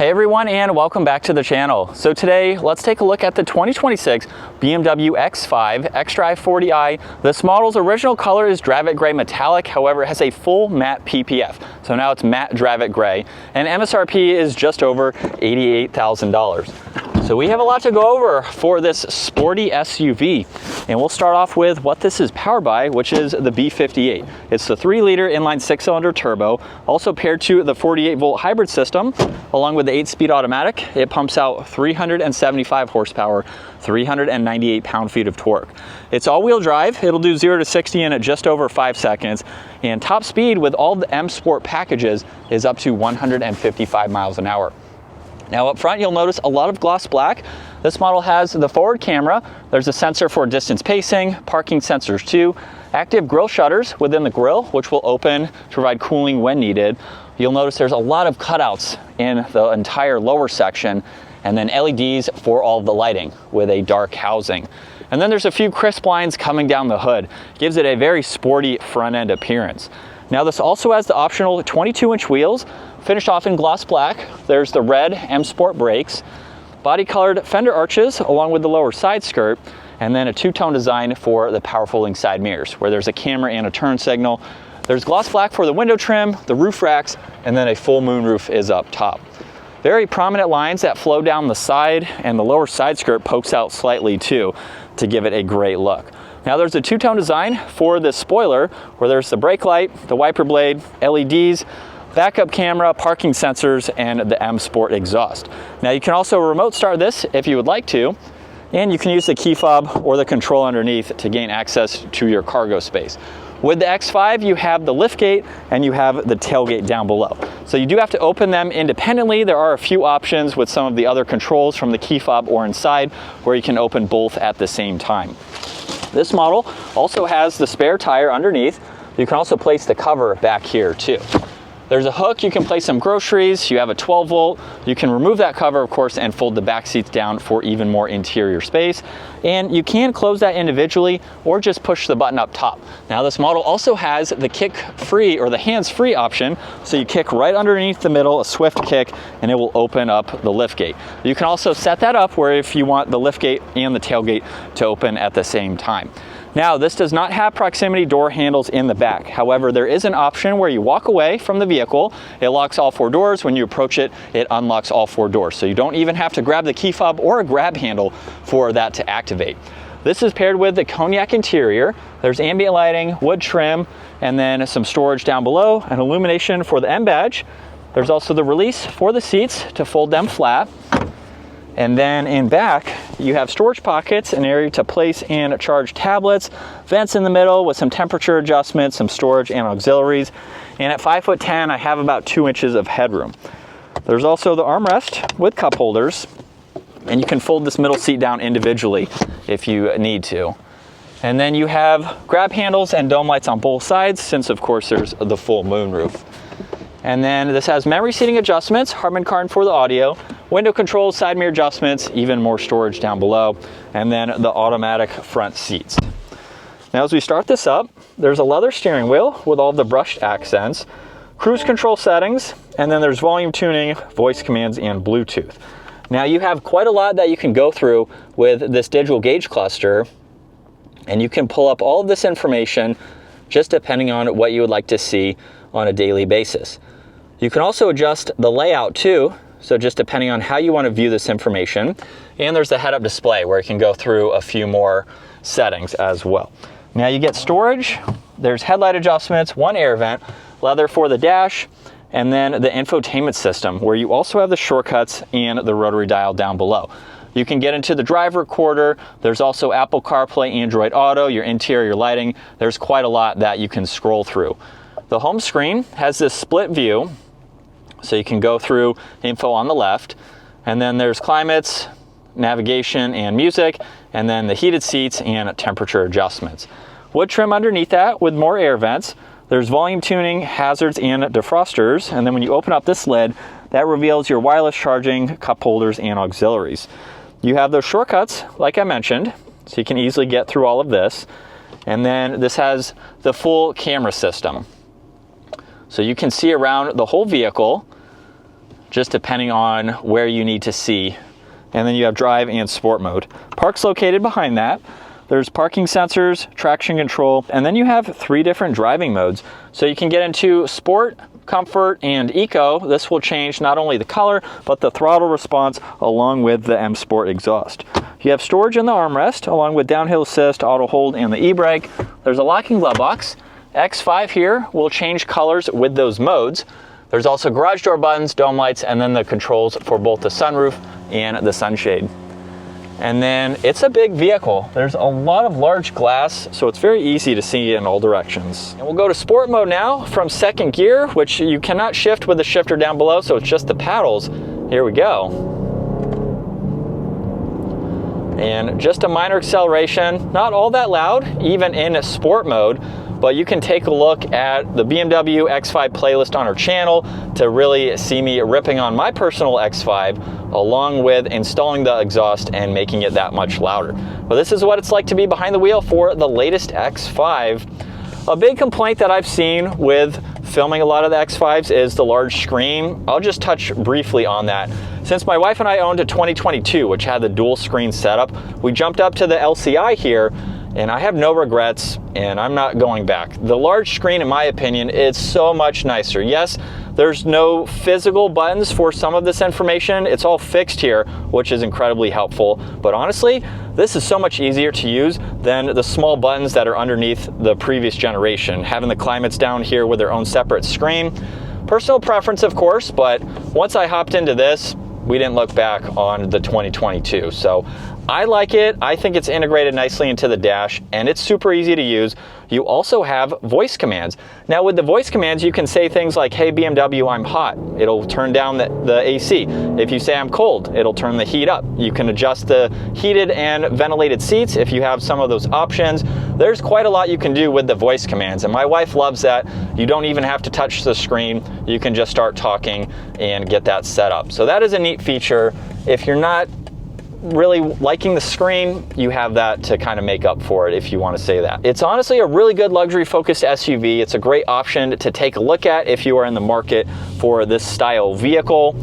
Hey everyone, and welcome back to the channel. So today, let's take a look at the 2026 BMW X5 xDrive40i. This model's original color is dravit gray metallic, however it has a full matte PPF. So now it's matte dravit gray, and MSRP is just over $88,000. So we have a lot to go over for this sporty SUV, and we'll start off with what this is powered by, which is the B58. It's the 3-liter inline 6-cylinder turbo, also paired to the 48-volt hybrid system, along with the 8-speed automatic. It pumps out 375 horsepower, 398 pound-feet of torque. It's all-wheel drive. It'll do 0 to 60 in just over 5 seconds, and top speed with all the M Sport packages is up to 155 miles an hour. Now up front, you'll notice a lot of gloss black. This model has the forward camera. There's a sensor for distance pacing, parking sensors too, active grille shutters within the grille, which will open to provide cooling when needed. You'll notice there's a lot of cutouts in the entire lower section, and then LEDs for all of the lighting with a dark housing. And then there's a few crisp lines coming down the hood. Gives it a very sporty front end appearance. Now this also has the optional 22-inch wheels, finished off in gloss black. There's the red M Sport brakes, body colored fender arches along with the lower side skirt, and then a two-tone design for the power folding side mirrors, where there's a camera and a turn signal. There's gloss black for the window trim, the roof racks, and then a full moon roof is up top. Very prominent lines that flow down the side, and the lower side skirt pokes out slightly too to give it a great look. Now there's a two-tone design for the spoiler, where there's the brake light, the wiper blade, LEDs, backup camera, parking sensors, and the M Sport exhaust. Now you can also remote start this if you would like to, and you can use the key fob or the control underneath to gain access to your cargo space. With the X5, you have the liftgate and you have the tailgate down below. So you do have to open them independently. There are a few options with some of the other controls from the key fob or inside where you can open both at the same time. This model also has the spare tire underneath. You can also place the cover back here too. There's a hook, you can place some groceries, you have a 12 volt, you can remove that cover of course and fold the back seats down for even more interior space. And you can close that individually or just push the button up top. Now this model also has the kick free or the hands free option, so you kick right underneath the middle, a swift kick, and it will open up the liftgate. You can also set that up where if you want the liftgate and the tailgate to open at the same time. Now, this does not have proximity door handles in the back. However, there is an option where you walk away from the vehicle. It locks all 4 doors. When you approach it, it unlocks all 4 doors. So you don't even have to grab the key fob or a grab handle for that to activate. This is paired with the cognac interior. There's ambient lighting, wood trim, and then some storage down below, an illumination for the M badge. There's also the release for the seats to fold them flat. And then in back, you have storage pockets, an area to place and charge tablets, vents in the middle with some temperature adjustments, some storage and auxiliaries. And at 5'10", I have about 2 inches of headroom. There's also the armrest with cup holders, and you can fold this middle seat down individually if you need to. And then you have grab handles and dome lights on both sides, since of course there's the full moonroof. And then this has memory seating adjustments, Harman Kardon for the audio, window controls, side mirror adjustments, even more storage down below, and then the automatic front seats. Now as we start this up, there's a leather steering wheel with all the brushed accents, cruise control settings, and then there's volume tuning, voice commands, and Bluetooth. Now you have quite a lot that you can go through with this digital gauge cluster, and you can pull up all of this information just depending on what you would like to see on a daily basis. You can also adjust the layout too, so just depending on how you want to view this information. And there's the head-up display where you can go through a few more settings as well. Now you get storage, there's headlight adjustments, 1 air vent, leather for the dash, and then the infotainment system where you also have the shortcuts and the rotary dial down below. You can get into the drive recorder. There's also Apple CarPlay, Android Auto, your interior lighting. There's quite a lot that you can scroll through. The home screen has this split view, so you can go through info on the left, and then there's climates, navigation, and music, and then the heated seats and temperature adjustments. Wood trim underneath that with more air vents. There's volume tuning, hazards, and defrosters, and then when you open up this lid, that reveals your wireless charging, cup holders, and auxiliaries. You have those shortcuts, like I mentioned, so you can easily get through all of this. And then this has the full camera system. So you can see around the whole vehicle, just depending on where you need to see. And then you have drive and sport mode. Park's located behind that. There's parking sensors, traction control, and then you have 3 different driving modes. So you can get into sport, comfort, and eco. This will change not only the color, but the throttle response along with the M Sport exhaust. You have storage in the armrest along with downhill assist, auto hold, and the e-brake. There's a locking glove box. X5 here will change colors with those modes. There's also garage door buttons, dome lights, and then the controls for both the sunroof and the sunshade. And then it's a big vehicle. There's a lot of large glass, so it's very easy to see in all directions. And we'll go to sport mode now from 2nd gear, which you cannot shift with the shifter down below, so it's just the paddles. Here we go. And just a minor acceleration, not all that loud, even in sport mode, but you can take a look at the BMW X5 playlist on our channel to really see me ripping on my personal X5 along with installing the exhaust and making it that much louder. But this is what it's like to be behind the wheel for the latest X5. A big complaint that I've seen with filming a lot of the X5s is the large screen. I'll just touch briefly on that. Since my wife and I owned a 2022, which had the dual screen setup, we jumped up to the LCI here, and I have no regrets, and I'm not going back. The large screen, in my opinion, is so much nicer. Yes, there's no physical buttons for some of this information. It's all fixed here, which is incredibly helpful. But honestly, this is so much easier to use than the small buttons that are underneath the previous generation. Having the climates down here with their own separate screen. Personal preference, of course, but once I hopped into this, we didn't look back on the 2022. So I like it. I think it's integrated nicely into the dash, and it's super easy to use. You also have voice commands. Now with the voice commands, you can say things like, hey BMW, I'm hot. It'll turn down the AC. If you say I'm cold, it'll turn the heat up. You can adjust the heated and ventilated seats if you have some of those options. There's quite a lot you can do with the voice commands, and my wife loves that. You don't even have to touch the screen. You can just start talking and get that set up. So that is a neat feature. If you're not really liking the screen, you have that to kind of make up for it if you want to say that. It's honestly a really good luxury focused SUV. It's a great option to take a look at if you are in the market for this style vehicle,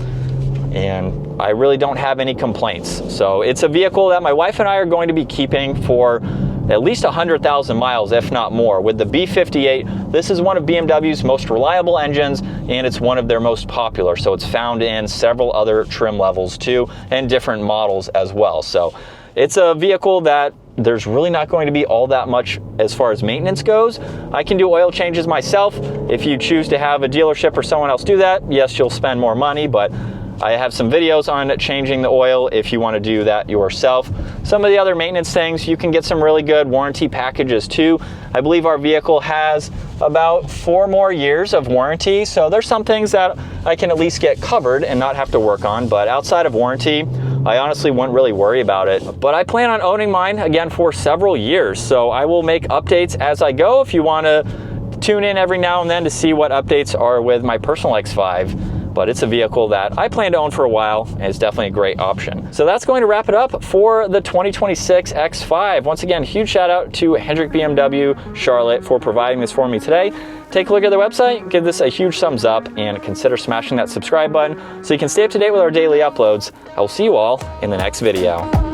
and I really don't have any complaints. So it's a vehicle that my wife and I are going to be keeping for at least 100,000 miles, if not more. With the B58, this is one of BMW's most reliable engines, and it's one of their most popular. So it's found in several other trim levels too, and different models as well. So it's a vehicle that there's really not going to be all that much as far as maintenance goes. I can do oil changes myself. If you choose to have a dealership or someone else do that, yes, you'll spend more money, but I have some videos on changing the oil if you want to do that yourself. Some of the other maintenance things, you can get some really good warranty packages too. I believe our vehicle has about 4 more years of warranty, so there's some things that I can at least get covered and not have to work on, but outside of warranty, I honestly wouldn't really worry about it. But I plan on owning mine again for several years, so I will make updates as I go if you want to tune in every now and then to see what updates are with my personal X5. But it's a vehicle that I plan to own for a while, and it's definitely a great option. So that's going to wrap it up for the 2026 X5. Once again, huge shout out to Hendrick BMW Charlotte for providing this for me today. Take a look at their website, give this a huge thumbs up, and consider smashing that subscribe button so you can stay up to date with our daily uploads. I will see you all in the next video.